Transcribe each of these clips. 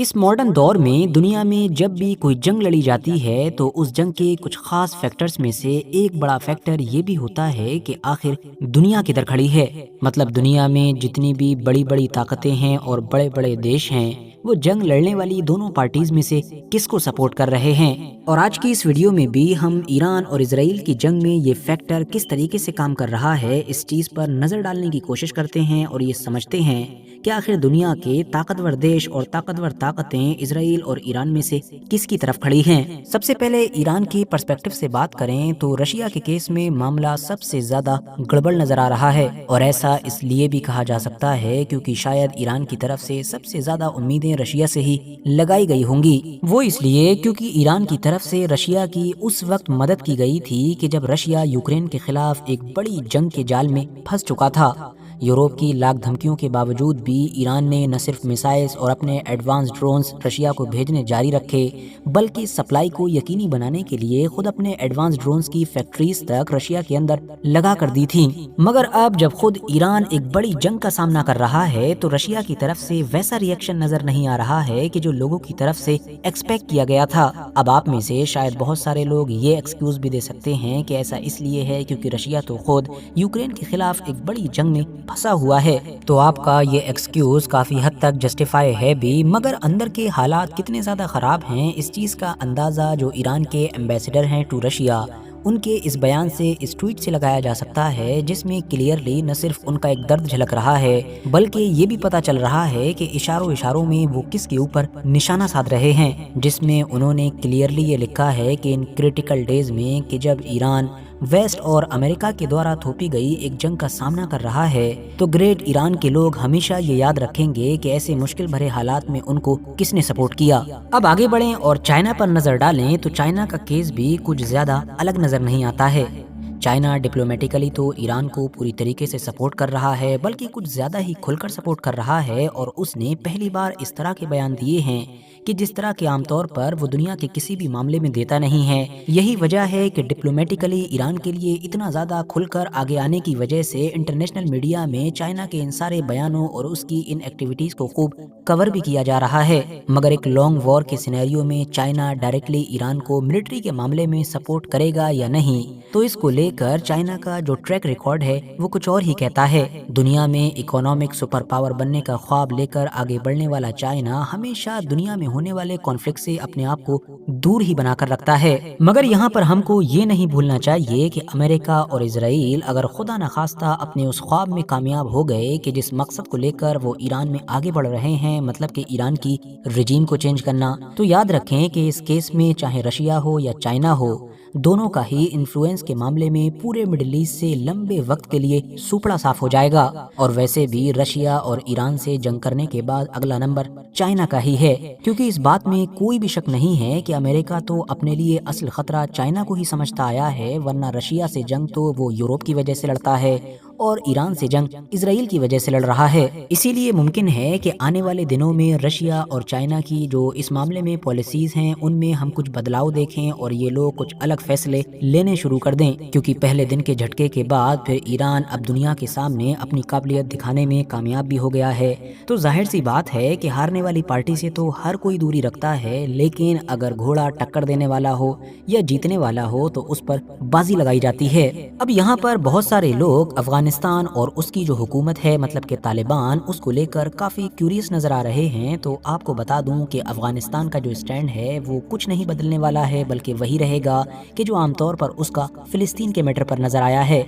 اس modern دور میں دنیا میں جب بھی کوئی جنگ لڑی جاتی ہے تو اس جنگ کے کچھ خاص فیکٹرز میں سے ایک بڑا فیکٹر یہ بھی ہوتا ہے کہ آخر دنیا کدھر کھڑی ہے۔ مطلب دنیا میں جتنی بھی بڑی بڑی طاقتیں ہیں اور بڑے بڑے دیش ہیں، وہ جنگ لڑنے والی دونوں پارٹیز میں سے کس کو سپورٹ کر رہے ہیں۔ اور آج کی اس ویڈیو میں بھی ہم ایران اور اسرائیل کی جنگ میں یہ فیکٹر کس طریقے سے کام کر رہا ہے، اس چیز پر نظر ڈالنے کی کوشش کرتے ہیں اور یہ سمجھتے ہیں کہ آخر دنیا کے طاقتور دیش اور طاقتور طاقتیں اسرائیل اور ایران میں سے کس کی طرف کھڑی ہیں۔ سب سے پہلے ایران کی پرسپیکٹو سے بات کریں تو رشیا کے کیس میں معاملہ سب سے زیادہ گڑبڑ نظر آ رہا ہے، اور ایسا اس لیے بھی کہا جا سکتا ہے کیونکہ شاید ایران کی طرف سے سب سے زیادہ امیدیں رشیا سے ہی لگائی گئی ہوں گی۔ وہ اس لیے کیونکہ ایران کی طرف سے رشیا کی اس وقت مدد کی گئی تھی کہ جب رشیا یوکرین کے خلاف ایک بڑی جنگ کے جال میں پھنس چکا تھا۔ یورپ کی لاکھ دھمکیوں کے باوجود بھی ایران نے نہ صرف میسائلز اور اپنے ایڈوانس ڈرونز رشیا کو بھیجنے جاری رکھے، بلکہ سپلائی کو یقینی بنانے کے لیے خود اپنے ایڈوانس ڈرونز کی فیکٹریز تک رشیا کے اندر لگا کر دی تھیں۔ مگر اب جب خود ایران ایک بڑی جنگ کا سامنا کر رہا ہے تو رشیا کی طرف سے ویسا ری ایکشن نظر نہیں آ رہا ہے کہ جو لوگوں کی طرف سے ایکسپیکٹ کیا گیا تھا۔ اب آپ میں سے شاید بہت سارے لوگ یہ ایکسکیوز بھی دے سکتے ہیں کہ ایسا اس لیے ہے کیونکہ رشیا تو خود یوکرین کے خلاف ایک بڑی جنگ میں پھنسا ہوا ہے۔ تو آپ کا یہ ایکسکیوز کافی حد تک جسٹیفائی ہے بھی، مگر اندر کے حالات کتنے زیادہ خراب ہیں اس چیز کا اندازہ جو ایران کے ایمبیسڈر ہیں ٹو رشیا، ان کے اس بیان سے، اس ٹویٹ سے لگایا جا سکتا ہے، جس میں کلیئرلی نہ صرف ان کا ایک درد جھلک رہا ہے بلکہ یہ بھی پتہ چل رہا ہے کہ اشاروں میں وہ کس کے اوپر نشانہ سادھ رہے ہیں، جس میں انہوں نے کلیئرلی یہ لکھا ہے کہ ان کریٹیکل ڈیز میں کہ جب ایران ویسٹ اور امریکہ کے دوارا تھوپی گئی ایک جنگ کا سامنا کر رہا ہے تو گریٹ ایران کے لوگ ہمیشہ یہ یاد رکھیں گے کہ ایسے مشکل بھرے حالات میں ان کو کس نے سپورٹ کیا۔ اب آگے بڑھیں اور چائنا پر نظر ڈالیں تو چائنا کا کیس بھی کچھ زیادہ الگ نظر نہیں آتا ہے۔ چائنا ڈپلومیٹیکلی تو ایران کو پوری طریقے سے سپورٹ کر رہا ہے، بلکہ کچھ زیادہ ہی کھل کر سپورٹ کر رہا ہے، اور اس نے پہلی بار اس طرح کے بیان دیے ہیں کہ جس طرح کے عام طور پر وہ دنیا کے کسی بھی معاملے میں دیتا نہیں ہے۔ یہی وجہ ہے کہ ڈپلومیٹیکلی ایران کے لیے اتنا زیادہ کھل کر آگے آنے کی وجہ سے انٹرنیشنل میڈیا میں چائنا کے ان سارے بیانوں اور اس کی ان ایکٹیویٹیز کو خوب کور بھی کیا جا رہا ہے۔ مگر ایک لانگ وار کے سینیریو میں چائنا ڈائریکٹلی ایران کو ملٹری کے معاملے میں سپورٹ کرے گا یا نہیں، تو اس کو لے کر چائنا کا جو ٹریک ریکارڈ ہے وہ کچھ اور ہی کہتا ہے۔ دنیا میں اکنامک سپر پاور بننے کا خواب لے کر آگے بڑھنے والا چائنا ہمیشہ دنیا میں ہونے والے کانفلکٹ سے اپنے آپ کو دور ہی بنا کر رکھتا ہے۔ مگر یہاں پر ہم کو یہ نہیں بھولنا چاہیے کہ امریکہ اور اسرائیل اگر خدا نخواستہ اپنے اس خواب میں کامیاب ہو گئے کہ جس مقصد کو لے کر وہ ایران میں آگے بڑھ رہے ہیں، مطلب کہ ایران کی رجیم کو چینج کرنا، تو یاد رکھیں کہ اس کیس میں چاہے رشیا ہو یا چائنا ہو، دونوں کا ہی انفلوئنس کے معاملے میں پورے مڈل ایسٹ سے لمبے وقت کے لیے سوپڑا صاف ہو جائے گا۔ اور ویسے بھی رشیا اور ایران سے جنگ کرنے کے بعد اگلا نمبر چائنا کا ہی ہے، کیونکہ اس بات میں کوئی بھی شک نہیں ہے کہ امریکہ تو اپنے لیے اصل خطرہ چائنا کو ہی سمجھتا آیا ہے، ورنہ رشیا سے جنگ تو وہ یورپ کی وجہ سے لڑتا ہے اور ایران سے جنگ اسرائیل کی وجہ سے لڑ رہا ہے۔ اسی لیے ممکن ہے کہ آنے والے دنوں میں رشیا اور چائنا کی جو اس معاملے میں پالیسیز ہیں ان میں ہم کچھ بدلاؤ دیکھیں اور یہ لوگ کچھ الگ فیصلے لینے شروع کر دیں، کیونکہ پہلے دن کے جھٹکے کے بعد پھر ایران اب دنیا کے سامنے اپنی قابلیت دکھانے میں کامیاب بھی ہو گیا ہے۔ تو ظاہر سی بات ہے کہ ہارنے والی پارٹی سے تو ہر کوئی دوری رکھتا ہے، لیکن اگر گھوڑا ٹکر دینے والا ہو یا جیتنے والا ہو تو اس پر بازی لگائی جاتی ہے۔ اب یہاں پر بہت سارے لوگ افغانستان اور اس کی جو حکومت ہے، مطلب کہ طالبان، اس کو لے کر کافی کیوریس نظر آ رہے ہیں۔ تو آپ کو بتا دوں کہ افغانستان کا جو اسٹینڈ ہے وہ کچھ نہیں بدلنے والا ہے، بلکہ وہی رہے گا کہ جو عام طور پر اس کا فلسطین کے میٹر پر نظر آیا ہے۔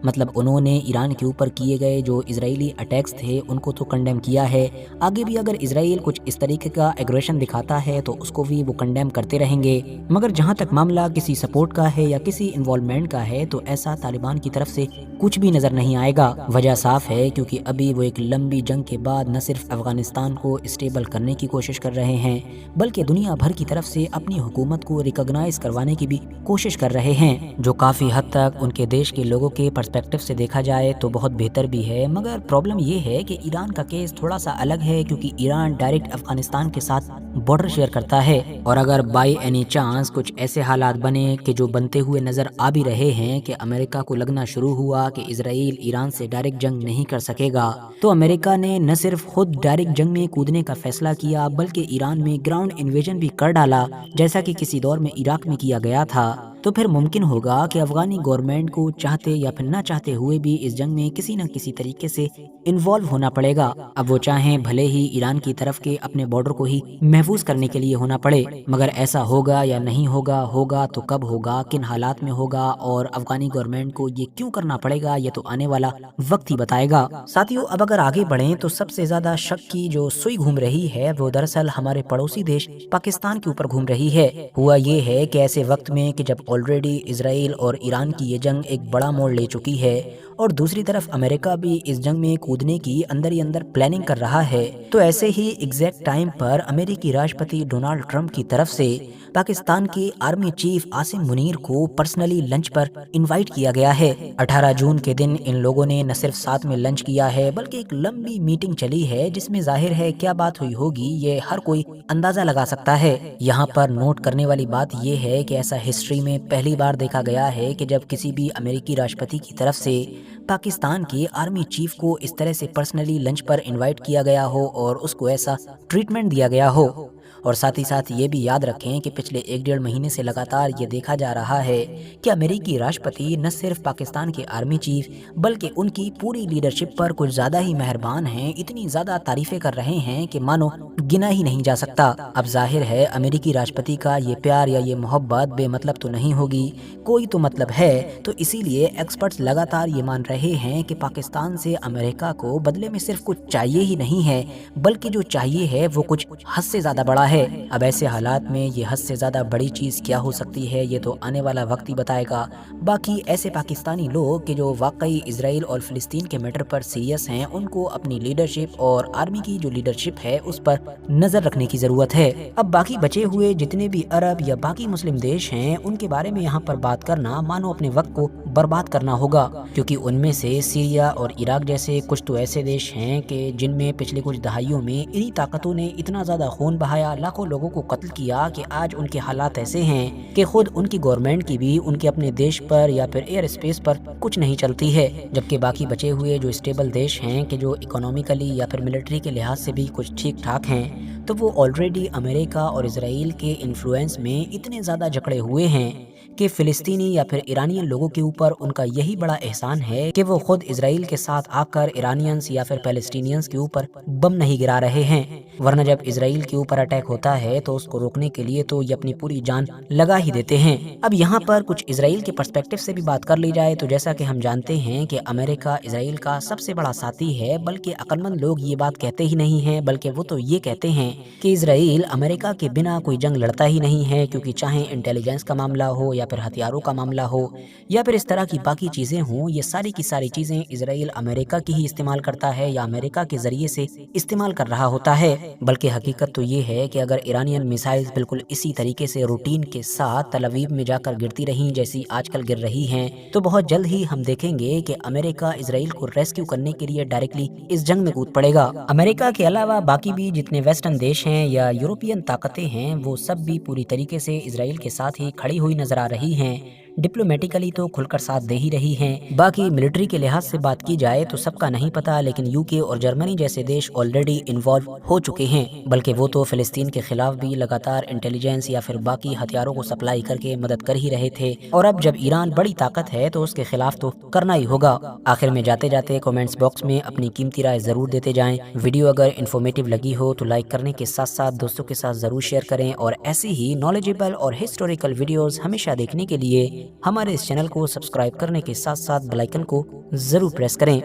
مطلب انہوں نے ایران کے اوپر کیے گئے جو اسرائیلی اٹیکس تھے ان کو تو کنڈیم کیا ہے، آگے بھی اگر اسرائیل کچھ اس طریقے کا ایگریشن دکھاتا ہے تو اس کو بھی وہ کنڈیم کرتے رہیں گے۔ مگر جہاں تک معاملہ کسی سپورٹ کا ہے یا کسی انوالومنٹ کا ہے تو ایسا طالبان کی طرف سے کچھ بھی نظر نہیں آئے گا۔ وجہ صاف ہے کیونکہ ابھی وہ ایک لمبی جنگ کے بعد نہ صرف افغانستان کو اسٹیبل کرنے کی کوشش کر رہے ہیں بلکہ دنیا بھر کی طرف سے اپنی حکومت کو ریکگنائز کروانے کی بھی کوشش کر رہے ہیں، جو کافی حد تک ان کے دیش کے لوگوں کے پرسپیکٹو سے دیکھا جائے تو بہت بہتر بھی ہے۔ مگر پرابلم یہ ہے کہ ایران کا کیس تھوڑا سا الگ ہے کیونکہ ایران ڈائریکٹ افغانستان کے ساتھ بارڈر شیئر کرتا ہے، اور اگر بائی اینی چانس کچھ ایسے حالات بنے کہ جو بنتے ہوئے نظر آ بھی رہے ہیں کہ امریکہ کو لگنا شروع ہوا کہ اسرائیل ایران سے ڈائریکٹ جنگ نہیں کر سکے گا، تو امریکہ نے نہ صرف خود ڈائریکٹ جنگ میں کودنے کا فیصلہ کیا بلکہ ایران میں گراؤنڈ انویژن بھی کر ڈالا، جیسا کہ کسی دور میں عراق میں کیا گیا تھا۔ تو پھر ممکن ہوگا کہ افغانی گورنمنٹ کو چاہتے یا پھر نہ چاہتے ہوئے بھی اس جنگ میں کسی نہ کسی طریقے سے انوالو ہونا پڑے گا، اب وہ چاہیں بھلے ہی ایران کی طرف کے اپنے بارڈر کو ہی محفوظ کرنے کے لیے ہونا پڑے، مگر ایسا ہوگا یا نہیں ہوگا، ہوگا تو کب ہوگا، کن حالات میں ہوگا، اور افغانی گورنمنٹ کو یہ کیوں کرنا پڑے گا، یہ تو آنے والا وقت ہی بتائے گا۔ ساتھیو، اب اگر آگے بڑھیں تو سب سے زیادہ شک کی جو سوئی گھوم رہی ہے وہ دراصل ہمارے پڑوسی دیش پاکستان کے اوپر گھوم رہی ہے۔ ہوا یہ ہے کہ ایسے وقت میں کہ جب آلریڈی اسرائیل اور ایران کی یہ جنگ ایک بڑا موڑ لے چکی ہے اور دوسری طرف امریکہ بھی اس جنگ میں کودنے کی اندر ہی اندر پلاننگ کر رہا ہے، تو ایسے ہی ایگزیکٹ ٹائم پر امریکی راشٹرپتی ڈونلڈ ٹرمپ کی طرف سے پاکستان کے آرمی چیف عاصم منیر کو پرسنلی لنچ پر انوائٹ کیا گیا ہے۔ 18 جون کے دن ان لوگوں نے نہ صرف ساتھ میں لنچ کیا ہے بلکہ ایک لمبی میٹنگ چلی ہے جس میں ظاہر ہے کیا بات ہوئی ہوگی یہ ہر کوئی اندازہ لگا سکتا ہے۔ یہاں پر نوٹ کرنے والی بات یہ ہے کہ ایسا ہسٹری میں پہلی بار دیکھا گیا ہے کہ جب کسی بھی امریکی راشٹرپتی کی طرف سے پاکستان کے آرمی چیف کو اس طرح سے پرسنلی لنچ پر انوائٹ کیا گیا ہو اور اس کو ایسا ٹریٹمنٹ دیا گیا ہو۔ اور ساتھ ہی ساتھ یہ بھی یاد رکھیں کہ پچھلے 1-1.5 مہینے سے لگاتار یہ دیکھا جا رہا ہے کہ امریکی راشٹرپتی نہ صرف پاکستان کے آرمی چیف بلکہ ان کی پوری لیڈرشپ پر کچھ زیادہ ہی مہربان ہیں، اتنی زیادہ تعریفیں کر رہے ہیں کہ مانو گنا ہی نہیں جا سکتا۔ اب ظاہر ہے امریکی راشٹرپتی کا یہ پیار یا یہ محبت بے مطلب تو نہیں ہوگی، کوئی تو مطلب ہے، تو اسی لیے ایکسپرٹس لگاتار یہ مان رہے ہیں کہ پاکستان سے امریکہ کو بدلے میں صرف کچھ چاہیے ہی نہیں ہے بلکہ جو چاہیے ہے وہ کچھ حد سے زیادہ بڑا ہے۔ اب ایسے حالات میں یہ حد سے زیادہ بڑی چیز کیا ہو سکتی ہے یہ تو آنے والا وقت ہی بتائے گا۔ باقی ایسے پاکستانی لوگ کہ جو واقعی اسرائیل اور فلسطین کے میٹر پر سیریس ہیں، ان کو اپنی لیڈرشپ اور آرمی کی جو لیڈرشپ ہے اس پر نظر رکھنے کی ضرورت ہے۔ اب باقی بچے ہوئے جتنے بھی عرب یا باقی مسلم دیش ہیں ان کے بارے میں یہاں پر بات کرنا مانو اپنے وقت کو برباد کرنا ہوگا، کیونکہ ان میں سے سیریا اور عراق جیسے کچھ تو ایسے دیش ہیں کہ جن میں پچھلے کچھ دہائیوں میں انہی طاقتوں نے اتنا زیادہ خون بہایا، لاکھوں لوگوں کو قتل کیا کہ آج ان کے حالات ایسے ہیں کہ خود ان کی گورنمنٹ کی بھی ان کے اپنے دیش پر یا پھر ایئر اسپیس پر کچھ نہیں چلتی ہے، جبکہ باقی بچے ہوئے جو اسٹیبل دیش ہیں کہ جو اکنامیکلی یا پھر ملٹری کے لحاظ سے بھی کچھ ٹھیک ٹھاک ہیں، تو وہ آلریڈی امریکہ اور اسرائیل کے انفلوئنس میں اتنے زیادہ جکڑے ہوئے ہیں کہ فلسطینی یا پھر ایرانین لوگوں کے اوپر ان کا یہی بڑا احسان ہے کہ وہ خود اسرائیل کے ساتھ آ کر ایرانینز یا پھر پیلسٹینینز کے اوپر بم نہیں گرا رہے ہیں، ورنہ جب اسرائیل کے اوپر اٹیک ہوتا ہے تو اس کو روکنے کے لیے تو یہ اپنی پوری جان لگا ہی دیتے ہیں۔ اب یہاں پر کچھ اسرائیل کے پرسپیکٹو سے بھی بات کر لی جائے تو جیسا کہ ہم جانتے ہیں کہ امریکہ اسرائیل کا سب سے بڑا ساتھی ہے، بلکہ عقل مند لوگ یہ بات کہتے ہی نہیں ہیں، بلکہ وہ تو یہ کہتے ہیں کہ اسرائیل امریکہ کے بنا کوئی جنگ لڑتا ہی نہیں ہے، کیونکہ چاہے انٹیلیجنس کا معاملہ ہو یا پھر ہتھیاروں کا معاملہ ہو یا پھر اس طرح کی باقی چیزیں ہوں، یہ ساری کی ساری چیزیں اسرائیل امریکہ کی ہی استعمال کرتا ہے یا امریکہ کے ذریعے سے استعمال کر رہا ہوتا ہے۔ بلکہ حقیقت تو یہ ہے کہ اگر ایرانین میزائلز بالکل اسی طریقے سے روٹین کے ساتھ تل ابیب میں جا کر گرتی رہیں جیسی آج کل گر رہی ہیں، تو بہت جلد ہی ہم دیکھیں گے کہ امریکہ اسرائیل کو ریسکیو کرنے کے لیے ڈائریکٹلی اس جنگ میں کود پڑے گا۔ امریکہ کے علاوہ باقی بھی جتنے ویسٹرن دیش ہیں یا یورپین طاقتیں ہیں وہ سب بھی پوری طریقے سے اسرائیل کے ساتھ ہی کھڑی ہوئی نظر آ رہی ہیں، ڈپلومیٹیکلی تو کھل کر ساتھ دے ہی رہی ہیں۔ باقی ملٹری کے لحاظ سے بات کی جائے تو سب کا نہیں پتا، لیکن یو کے اور جرمنی جیسے دیش آلریڈی انوالو ہو چکے ہیں، بلکہ وہ تو فلسطین کے خلاف بھی لگاتار انٹیلیجنس یا پھر باقی ہتھیاروں کو سپلائی کر کے مدد کر ہی رہے تھے، اور اب جب ایران بڑی طاقت ہے تو اس کے خلاف تو کرنا ہی ہوگا۔ آخر میں جاتے جاتے کامنٹس باکس میں اپنی قیمتی رائے ضرور دیتے جائیں۔ ویڈیو اگر انفارمیٹیو لگی ہو تو لائک کرنے کے ساتھ ساتھ دوستوں کے ساتھ ضرور شیئر کریں، اور ایسی ہی نالجیبل اور ہسٹوریکل ویڈیوز ہمیشہ دیکھنے کے لیے ہمارے اس چینل کو سبسکرائب کرنے کے ساتھ ساتھ بیل آئیکن کو ضرور پریس کریں۔